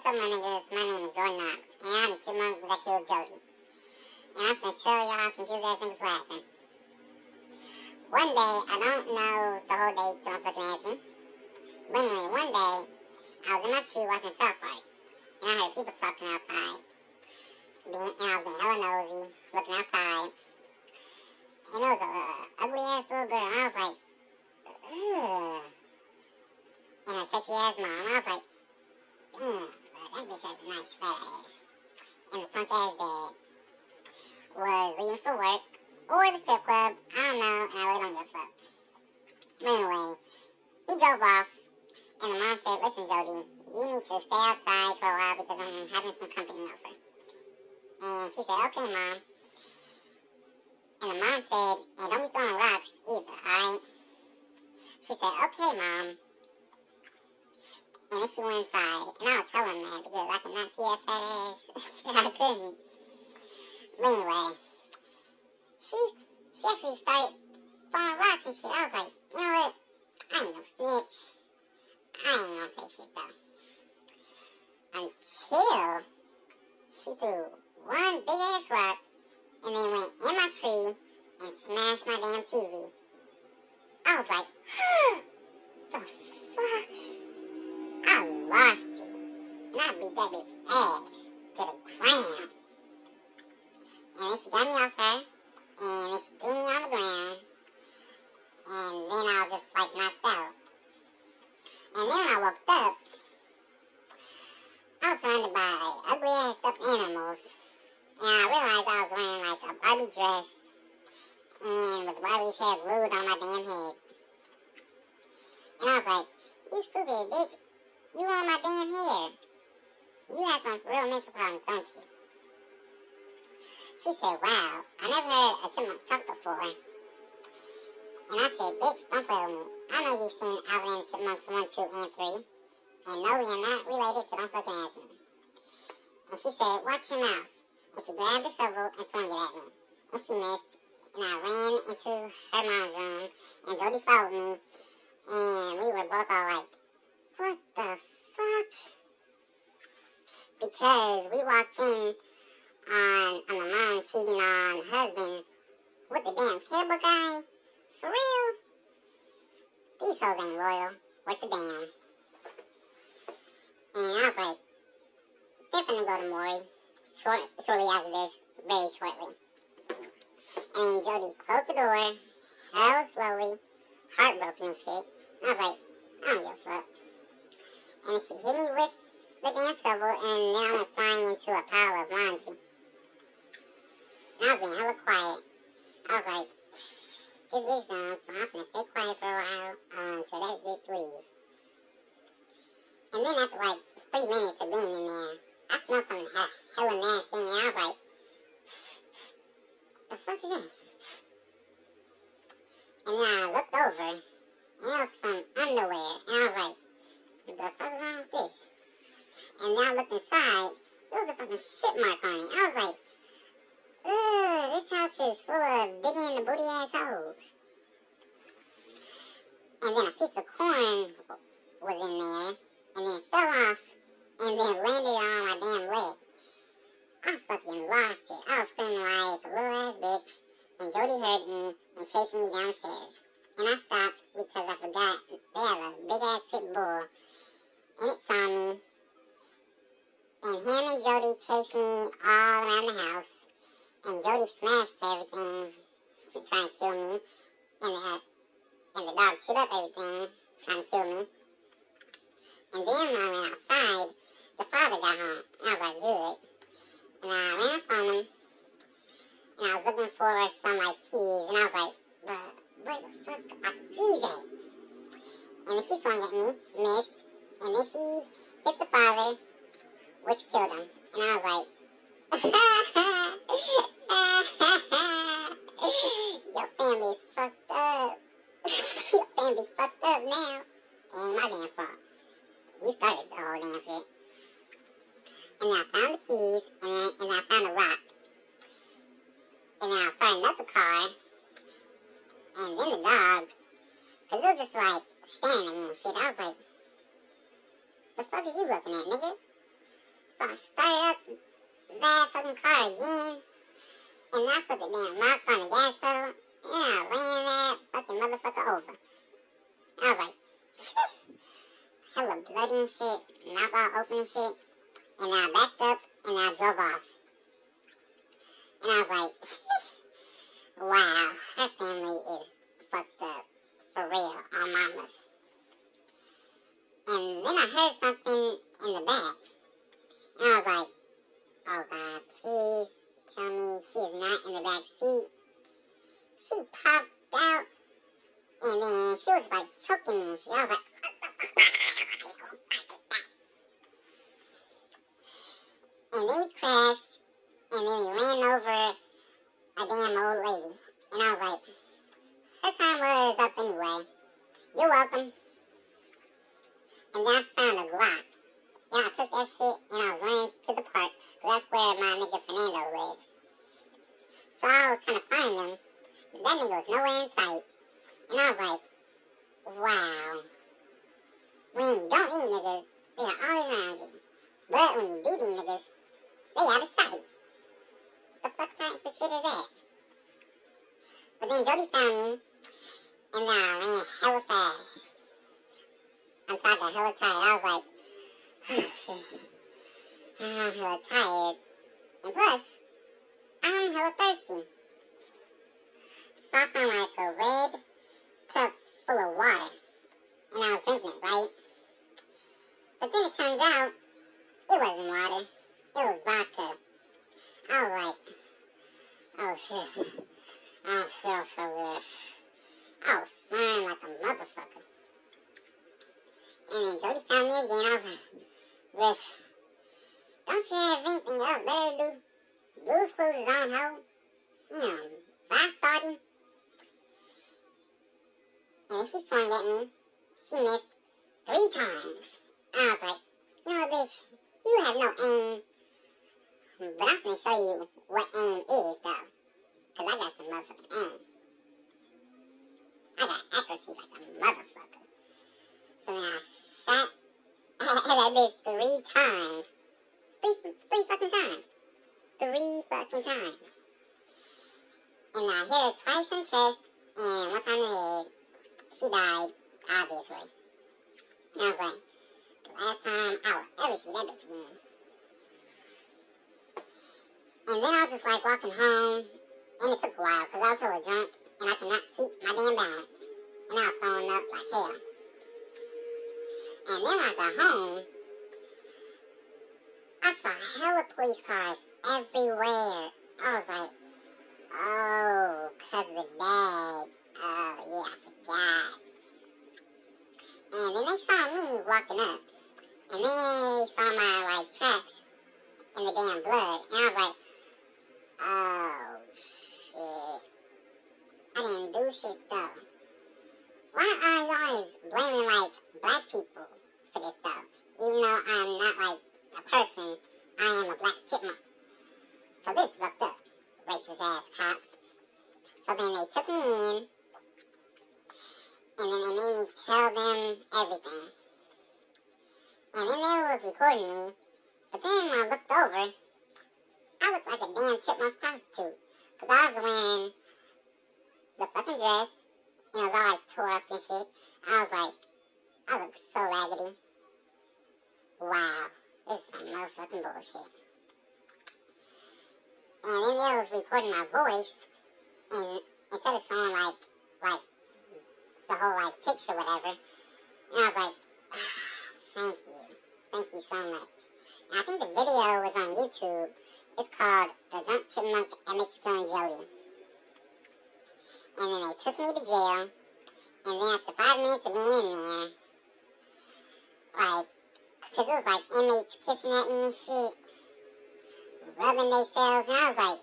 up, my niggas? My name is Jordan, and I'm the chipmunk that killed Jodie. And I'm finna tell y'all confused ass niggas what happened. One day, I don't know the whole day till my fucking ask me. But anyway, one day, I was in my tree watching South Park. And I heard people talking outside. And I was being hella nosy, looking outside. And there was a ugly ass little girl. And I was like, ugh. And her sexy ass mom. And I was like, damn, bro, that bitch has a nice fat ass. And the punk ass dad was leaving for work or the strip club. I don't know, and I really don't give a fuck. But anyway, he drove off, and the mom said, listen, Jodie, you need to stay outside for a while because I'm having some company over. And she said, okay, Mom. And the mom said, and don't be throwing rocks either, alright? She said, okay, Mom. And then she went inside, and I was hella mad because I could not see that fat ass. I couldn't. But anyway, she actually started throwing rocks and shit. I was like, you know what? I ain't no snitch. I ain't gonna say shit though. Until she threw one big ass rock and then went in my tree and smashed my damn TV. I was like, the fuck? I lost it. And I beat that bitch ass to the ground. And then she got me off her, and then she threw me on the ground, and then I was just like knocked out. And then when I woke up, I was surrounded by like ugly ass stuffed animals, and I realized I was wearing like a Barbie dress, and with Barbie's hair glued on my damn head. And I was like, you stupid bitch, you on my damn hair. You have some real mental problems, don't you? She said, wow, I never heard a chipmunk talk before. And I said, bitch, don't play with me. I know you've seen Alvin and the Chipmunks 1, 2, and 3. And no, we are not related, so don't fucking ask me. And she said, watch your mouth. And she grabbed a shovel and swung it at me. And she missed. And I ran into her mom's room. And Jodie followed me. And we were both all like, what the fuck? Because we walked in on the mom cheating on her husband with the damn cable guy. For real? These hoes ain't loyal. Worth the damn. And I was like, they're finna go to Maury shortly after this, very shortly. And Jodie closed the door, hella slowly, heartbroken and shit. And I was like, I don't give a fuck. And then she hit me with the damn shovel, and then I went flying into a pile of laundry. And I was being hella quiet. I was like, this bitch dumb, so I'm gonna stay quiet for a while until that bitch leaves. And then after like 3 minutes of being in there, I smelled something hella nasty, and I was like, the fuck is that? And then I looked over, and there was some underwear, and I was like, what the fuck is wrong with this? And then I looked inside, there was a fucking shit mark on it. I was like, ugh, this house is full of digging in the booty ass hoes. And then a piece of corn was in there, and then it fell off, and then landed on my damn leg. I fucking lost it. I was screaming like a little ass bitch, and Jodie heard me and chased me downstairs. And I stopped because I forgot they have a big ass pit bull, and it saw me. And him and Jodie chased me all around the house. And Jodie smashed everything, trying to kill me. And the dog chewed up everything, trying to kill me. And then when I ran outside, the father got home. And I was like, good. And I ran up on him. And I was looking for some, like, keys. And I was like, where the fuck are the keys at? And then she swung at me, missed. And then she hit the father, which killed him. And I was like, your family's fucked up. Your family fucked up now. Ain't my damn fault. You started the whole damn shit. And then I found the keys, and I found a rock. And then I started up the car. And then the dog, because it was just like staring at me and shit. I was like, the fuck is you looking at, nigga? So I started up that fucking car again, and I put the damn mark on the gas pedal, and I ran that fucking motherfucker over. I was like, hella bloody and shit, mouth all open and shit, and I backed up, and I drove off. And I was like, wow, her family is fucked up, for real, on mamas. And then I heard something in the back, and I was like, oh God, please tell me she is not in the back seat. She popped out, and then she was like choking me and shit. I was like, and then we crashed, and then we ran over a damn old lady. And I was like, her time was up anyway. You're welcome. And then I found a Glock. And I took that shit and I was running to the park, because that's where my nigga Fernando lives. So I was trying to find him. That nigga was nowhere in sight. And I was like, wow. When you don't need niggas, they are always around you. But when you do need niggas, they out of sight. The fuck type of shit is that? But then Jodie found me, and then I ran hella fast. Until I got hella tired. I was like, I'm hella tired. And plus, I'm hella thirsty. So I found like a red cup full of water. And I was drinking it, right? But then it turns out, it wasn't water. It was vodka. I was like, oh shit. I don't feel so good. I was smiling like a motherfucker. And then Jodie found me again. I was like, Riff, don't you have anything else better to do? Blue's Clues is on hold. Back party. And then she swung at me. She missed 3 times. I was like, you know what, bitch? You have no aim. But I'm finna show you what aim is, though. Because I got some motherfucking aim. I got accuracy like a motherfucker. So then I shot at that bitch 3 times. Three fucking times. 3 fucking times. And I hit her twice in the chest and 1 time in the head. She died, obviously. And I was like, the last time I will ever see that bitch again. And then I was just like walking home, and it took a while because I was hella drunk and I could not keep my damn balance. And I was throwing up like hell. And then when I got home, I saw hella police cars everywhere. I was like, oh, because of the bag. Oh, yeah, I forgot. And then they saw me walking up. And then they saw my, like, tracks in the damn blood. And I was like, oh, shit. I didn't do shit, though. Why are y'all blaming, like, black people for this, though? Even though I'm not, like, a person, I am a black chipmunk. So this fucked up. Racist ass cops. So then they took me in, and then they made me tell them everything. And then they was recording me, but then when I looked over, I looked like a damn chipmunk prostitute. Because I was wearing the fucking dress, and it was all like tore up and shit. I was like, I look so raggedy. Wow, this is some motherfucking bullshit. And then they was recording my voice, and instead of showing like the whole like picture, whatever, and I was like, thank you so much. And I think the video was on YouTube. It's called The Drunk Chipmunk Emmett Killing Jodie. And then they took me to jail, and then after 5 minutes of being in there, like, cause it was like inmates kissing at me and shit, rubbing themselves, and I was like,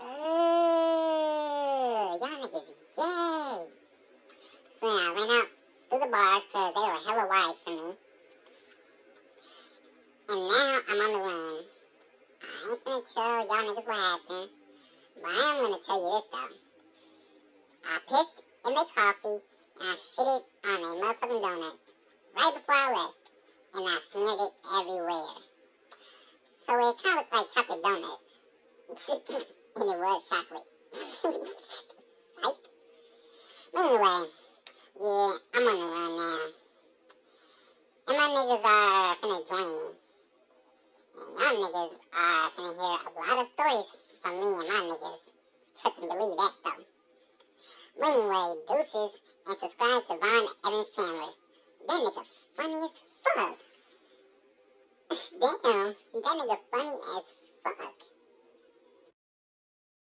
ugh, y'all niggas gay. So then I ran out through the bars, cause they were hella wide for me. And now I'm on the run. I ain't gonna tell y'all niggas what happened, but I am gonna tell you this though. I pissed in their coffee, and I shit it on their motherfucking donuts right before I left, and I smeared it everywhere. it kind of looked like chocolate donuts. And it was chocolate. Psych. But anyway, yeah, I'm on the run now. And my niggas are finna join me. And y'all niggas are finna hear a lot of stories from me and my niggas. Trust and believe that though. But anyway, deuces, and subscribe to Von Evans Chandler. That nigga funny as fuck. Damn, that nigga funny as fuck.